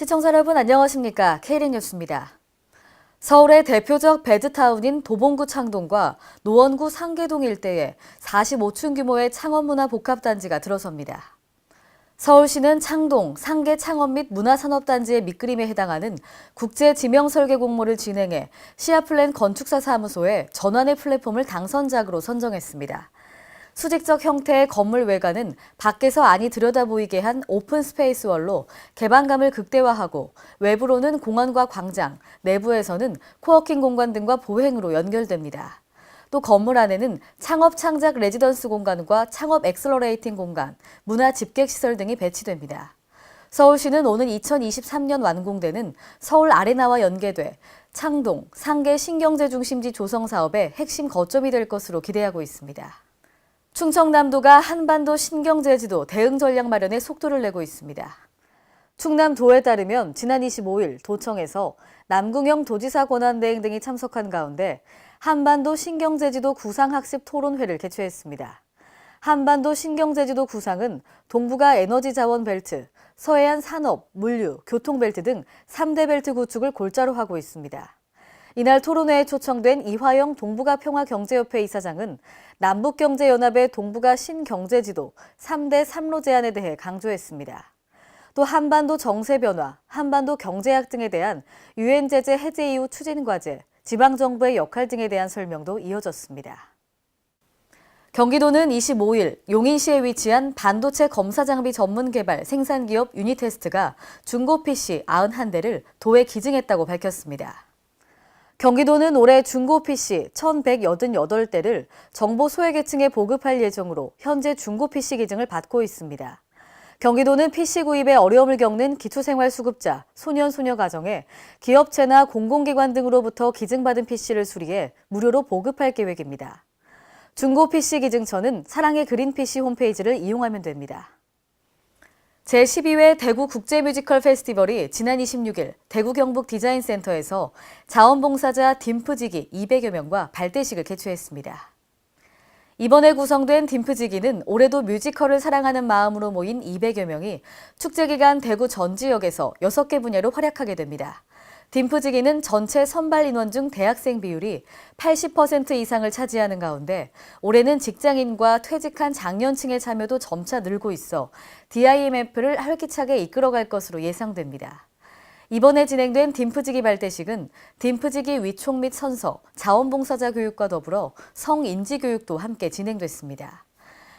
시청자 여러분 안녕하십니까? K리그 뉴스입니다. 서울의 대표적 배드타운인 도봉구 창동과 노원구 상계동 일대에 45층 규모의 창업문화복합단지가 들어섭니다. 서울시는 창동, 상계 창업 및 문화산업단지의 밑그림에 해당하는 국제 지명설계 공모를 진행해 시아플랜 건축사 사무소에 전환의 플랫폼을 당선작으로 선정했습니다. 수직적 형태의 건물 외관은 밖에서 안이 들여다보이게 한 오픈 스페이스월로 개방감을 극대화하고 외부로는 공원과 광장, 내부에서는 코워킹 공간 등과 보행으로 연결됩니다. 또 건물 안에는 창업 창작 레지던스 공간과 창업 엑셀러레이팅 공간, 문화 집객시설 등이 배치됩니다. 서울시는 오는 2023년 완공되는 서울 아레나와 연계돼 창동, 상계 신경제 중심지 조성 사업의 핵심 거점이 될 것으로 기대하고 있습니다. 충청남도가 한반도 신경제지도 대응 전략 마련에 속도를 내고 있습니다. 충남도에 따르면 지난 25일 도청에서 남궁영 도지사 권한대행 등이 참석한 가운데 한반도 신경제지도 구상학습 토론회를 개최했습니다. 한반도 신경제지도 구상은 동북아 에너지 자원 벨트, 서해안 산업, 물류, 교통 벨트 등 3대 벨트 구축을 골자로 하고 있습니다. 이날 토론회에 초청된 이화영 동북아 평화경제협회 이사장은 남북경제연합의 동북아 신경제지도 3대 3로 제안에 대해 강조했습니다. 또 한반도 정세 변화, 한반도 경제학 등에 대한 유엔 제재 해제 이후 추진 과제, 지방정부의 역할 등에 대한 설명도 이어졌습니다. 경기도는 25일 용인시에 위치한 반도체 검사 장비 전문 개발 생산기업 유니테스트가 중고 PC 91대를 도에 기증했다고 밝혔습니다. 경기도는 올해 중고 PC 1,188대를 정보 소외계층에 보급할 예정으로 현재 중고 PC 기증을 받고 있습니다. 경기도는 PC 구입에 어려움을 겪는 기초생활수급자, 소년, 소녀 가정에 기업체나 공공기관 등으로부터 기증받은 PC를 수리해 무료로 보급할 계획입니다. 중고 PC 기증처는 사랑의 그린 PC 홈페이지를 이용하면 됩니다. 제12회 대구 국제뮤지컬 페스티벌이 지난 26일 대구 경북 디자인센터에서 자원봉사자 딤프지기 200여 명과 발대식을 개최했습니다. 이번에 구성된 딤프지기는 올해도 뮤지컬을 사랑하는 마음으로 모인 200여 명이 축제 기간 대구 전 지역에서 6개 분야로 활약하게 됩니다. 딤프지기는 전체 선발 인원 중 대학생 비율이 80% 이상을 차지하는 가운데 올해는 직장인과 퇴직한 장년층의 참여도 점차 늘고 있어 DIMF를 활기차게 이끌어갈 것으로 예상됩니다. 이번에 진행된 딤프지기 발대식은 딤프지기 위촉 및 선서, 자원봉사자 교육과 더불어 성인지 교육도 함께 진행됐습니다.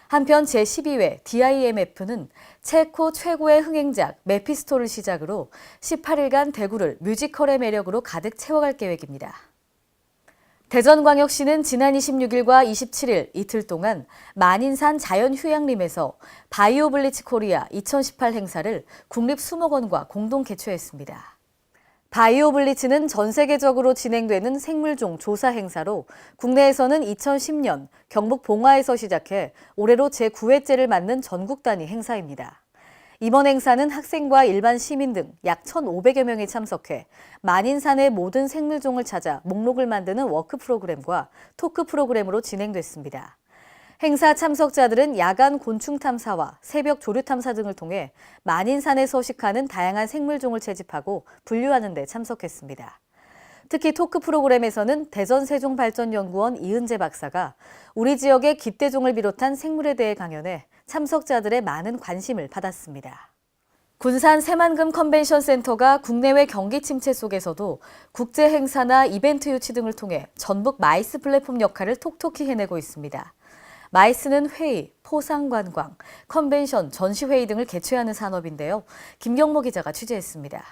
한편 제12회 DIMF는 체코 최고의 흥행작 메피스토를 시작으로 18일간 대구를 뮤지컬의 매력으로 가득 채워갈 계획입니다. 대전광역시는 지난 26일과 27일 이틀 동안 만인산 자연휴양림에서 바이오블리치 코리아 2018 행사를 국립수목원과 공동 개최했습니다. 바이오블리치는 전 세계적으로 진행되는 생물종 조사 행사로 국내에서는 2010년 경북 봉화에서 시작해 올해로 제9회째를 맞는 전국 단위 행사입니다. 이번 행사는 학생과 일반 시민 등 약 1,500여 명이 참석해 만인산의 모든 생물종을 찾아 목록을 만드는 워크 프로그램과 토크 프로그램으로 진행됐습니다. 행사 참석자들은 야간 곤충 탐사와 새벽 조류 탐사 등을 통해 만인산에 서식하는 다양한 생물종을 채집하고 분류하는 데 참석했습니다. 특히 토크 프로그램에서는 대전세종발전연구원 이은재 박사가 우리 지역의 깃대종을 비롯한 생물에 대해 강연해 참석자들의 많은 관심을 받았습니다. 군산 새만금 컨벤션 센터가 국내외 경기 침체 속에서도 국제 행사나 이벤트 유치 등을 통해 전북 마이스 플랫폼 역할을 톡톡히 해내고 있습니다. 마이스는 회의, 포상관광, 컨벤션, 전시회의 등을 개최하는 산업인데요. 김경모 기자가 취재했습니다.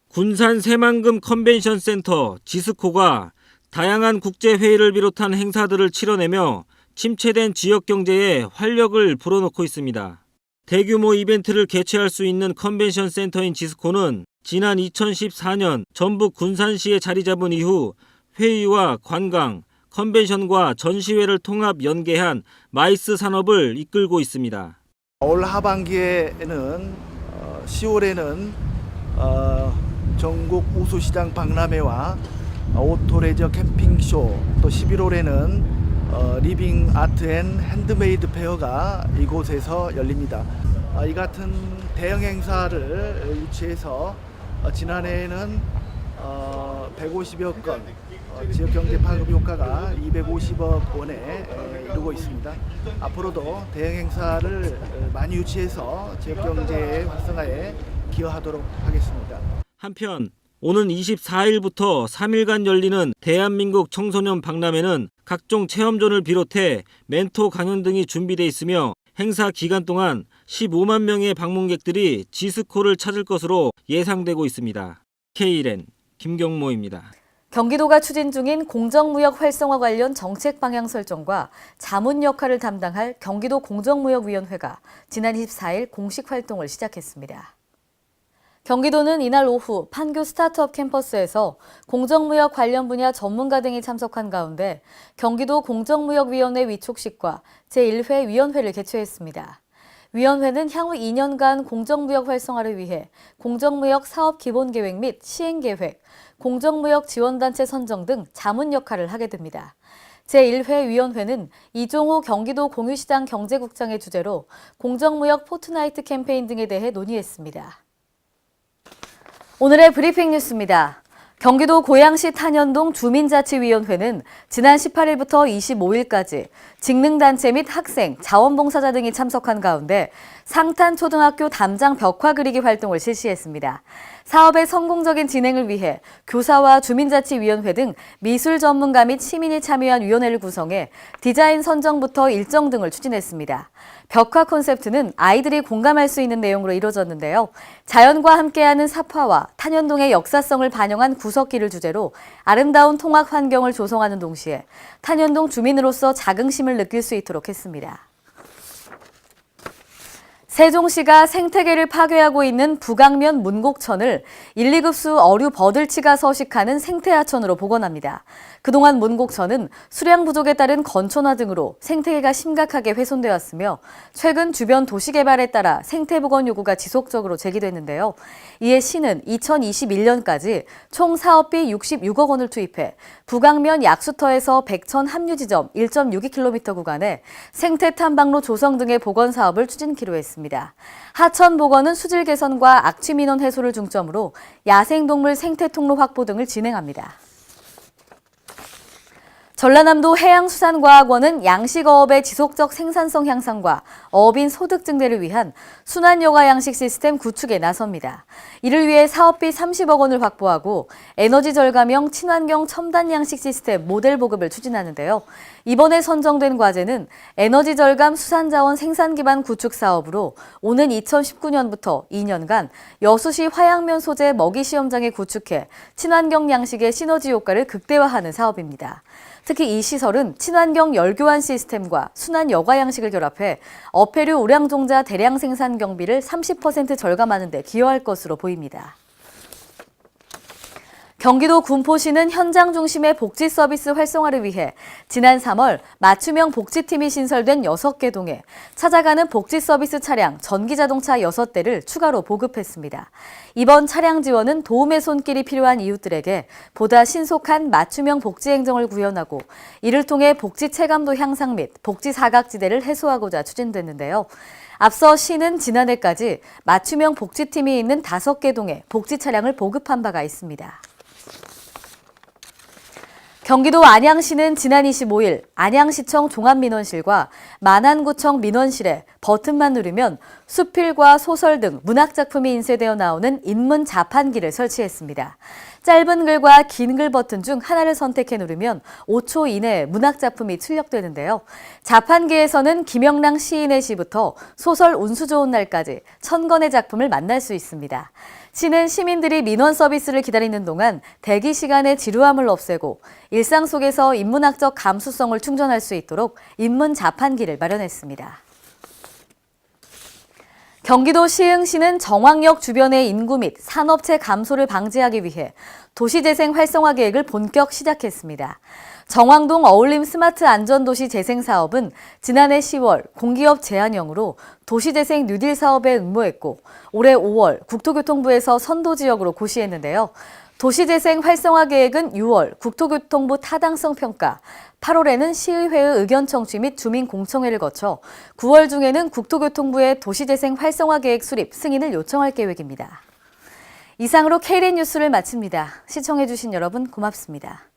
군산 새만금 컨벤션 센터 지스코가 다양한 국제회의를 비롯한 행사들을 치러내며 침체된 지역 경제에 활력을 불어넣고 있습니다. 대규모 이벤트를 개최할 수 있는 컨벤션 센터인 지스코는 지난 2014년 전북 군산시에 자리 잡은 이후 회의와 관광, 컨벤션과 전시회를 통합 연계한 마이스 산업을 이끌고 있습니다. 올 하반기에는 10월에는 전국 우수시장 박람회와 오토레저 캠핑쇼, 또 11월에는 리빙 아트 앤 핸드메이드 페어가 이곳에서 열립니다. 이 같은 대형 행사를 유치해서 지난해에는 150여 건, 지역경제 파급 효과가 250억 원에 이르고 있습니다. 앞으로도 대형 행사를 많이 유치해서 지역경제 활성화에 기여하도록 하겠습니다. 한편 오는 24일부터 3일간 열리는 대한민국 청소년 박람회는 각종 체험존을 비롯해 멘토 강연 등이 준비돼 있으며 행사 기간 동안 15만 명의 방문객들이 지스코를 찾을 것으로 예상되고 있습니다. Kren 김경모입니다. 경기도가 추진 중인 공정무역 활성화 관련 정책 방향 설정과 자문 역할을 담당할 경기도 공정무역위원회가 지난 24일 공식 활동을 시작했습니다. 경기도는 이날 오후 판교 스타트업 캠퍼스에서 공정무역 관련 분야 전문가 등이 참석한 가운데 경기도 공정무역위원회 위촉식과 제1회 위원회를 개최했습니다. 위원회는 향후 2년간 공정무역 활성화를 위해 공정무역 사업 기본계획 및 시행계획, 공정무역 지원단체 선정 등 자문 역할을 하게 됩니다. 제1회 위원회는 이종호 경기도 공유시장 경제국장의 주재로 공정무역 포트나이트 캠페인 등에 대해 논의했습니다. 오늘의 브리핑 뉴스입니다. 경기도 고양시 탄현동 주민자치위원회는 지난 18일부터 25일까지 직능단체 및 학생, 자원봉사자 등이 참석한 가운데 상탄초등학교 담장 벽화 그리기 활동을 실시했습니다. 사업의 성공적인 진행을 위해 교사와 주민자치위원회 등 미술 전문가 및 시민이 참여한 위원회를 구성해 디자인 선정부터 일정 등을 추진했습니다. 벽화 콘셉트는 아이들이 공감할 수 있는 내용으로 이루어졌는데요. 자연과 함께하는 삽화와 탄현동의 역사성을 반영한 구석기를 주제로 아름다운 통학 환경을 조성하는 동시에 탄현동 주민으로서 자긍심을 느낄 수 있도록 했습니다. 세종시가 생태계를 파괴하고 있는 북악면 문곡천을 1, 2급수 어류 버들치가 서식하는 생태하천으로 복원합니다. 그동안 문곡천은 수량 부족에 따른 건천화 등으로 생태계가 심각하게 훼손되어 왔으며 최근 주변 도시개발에 따라 생태복원 요구가 지속적으로 제기됐는데요. 이에 시는 2021년까지 총 사업비 66억 원을 투입해 북악면 약수터에서 백천 합류 지점 1.62km 구간에 생태탐방로 조성 등의 복원 사업을 추진키로 했습니다. 하천 복원은 수질 개선과 악취 민원 해소를 중점으로 야생동물 생태 통로 확보 등을 진행합니다. 전라남도 해양수산과학원은 양식어업의 지속적 생산성 향상과 어업인 소득 증대를 위한 순환여가 양식 시스템 구축에 나섭니다. 이를 위해 사업비 30억 원을 확보하고 에너지 절감형 친환경 첨단 양식 시스템 모델 보급을 추진하는데요. 이번에 선정된 과제는 에너지 절감 수산자원 생산 기반 구축 사업으로 오는 2019년부터 2년간 여수시 화양면 소재 먹이 시험장에 구축해 친환경 양식의 시너지 효과를 극대화하는 사업입니다. 특히 이 시설은 친환경 열교환 시스템과 순환 여가 양식을 결합해 어패류 우량종자 대량 생산 경비를 30% 절감하는 데 기여할 것으로 보입니다. 경기도 군포시는 현장 중심의 복지 서비스 활성화를 위해 지난 3월 맞춤형 복지팀이 신설된 6개 동에 찾아가는 복지 서비스 차량 전기자동차 6대를 추가로 보급했습니다. 이번 차량 지원은 도움의 손길이 필요한 이웃들에게 보다 신속한 맞춤형 복지 행정을 구현하고 이를 통해 복지 체감도 향상 및 복지 사각지대를 해소하고자 추진됐는데요. 앞서 시는 지난해까지 맞춤형 복지팀이 있는 5개 동에 복지 차량을 보급한 바가 있습니다. 경기도 안양시는 지난 25일 안양시청 종합민원실과 만안구청 민원실에 버튼만 누르면 수필과 소설 등 문학작품이 인쇄되어 나오는 인문 자판기를 설치했습니다. 짧은 글과 긴 글 버튼 중 하나를 선택해 누르면 5초 이내에 문학작품이 출력되는데요. 자판기에서는 김영랑 시인의 시부터 소설 운수 좋은 날까지 1000권의 작품을 만날 수 있습니다. 시는 시민들이 민원 서비스를 기다리는 동안 대기 시간의 지루함을 없애고 일상 속에서 인문학적 감수성을 충전할 수 있도록 인문 자판기를 마련했습니다. 경기도 시흥시는 정왕역 주변의 인구 및 산업체 감소를 방지하기 위해 도시재생 활성화 계획을 본격 시작했습니다. 정왕동 어울림 스마트 안전도시 재생 사업은 지난해 10월 공기업 제안형으로 도시재생 뉴딜 사업에 응모했고 올해 5월 국토교통부에서 선도지역으로 고시했는데요. 도시재생 활성화 계획은 6월 국토교통부 타당성 평가, 8월에는 시의회의 의견 청취 및 주민 공청회를 거쳐 9월 중에는 국토교통부의 도시재생 활성화 계획 수립 승인을 요청할 계획입니다. 이상으로 K린 뉴스를 마칩니다. 시청해주신 여러분 고맙습니다.